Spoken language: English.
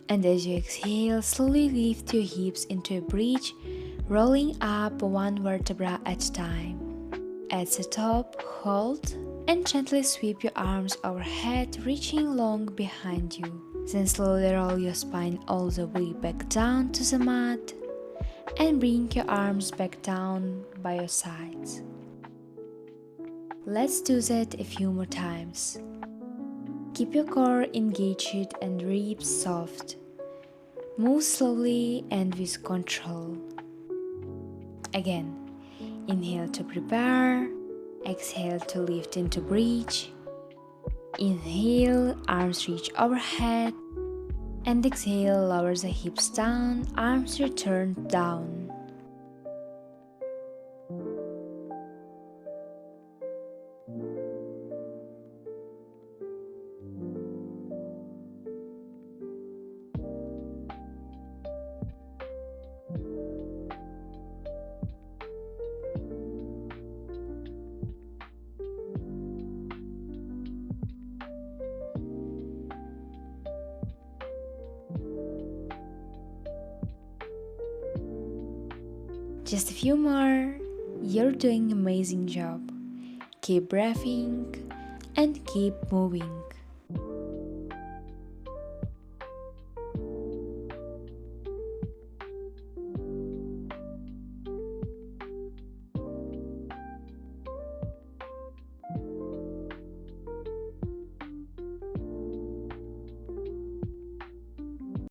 And as you exhale, slowly lift your hips into a bridge, rolling up one vertebra at a time. At the top, hold and gently sweep your arms overhead, reaching long behind you. Then slowly roll your spine all the way back down to the mat and bring your arms back down by your sides. Let's do that a few more times. Keep your core engaged and ribs soft. Move slowly and with control. Again, inhale to prepare, exhale to lift into bridge. Inhale, arms reach overhead, and exhale, lower the hips down, arms return down. Just a few more. You're doing an amazing job. Keep breathing and keep moving.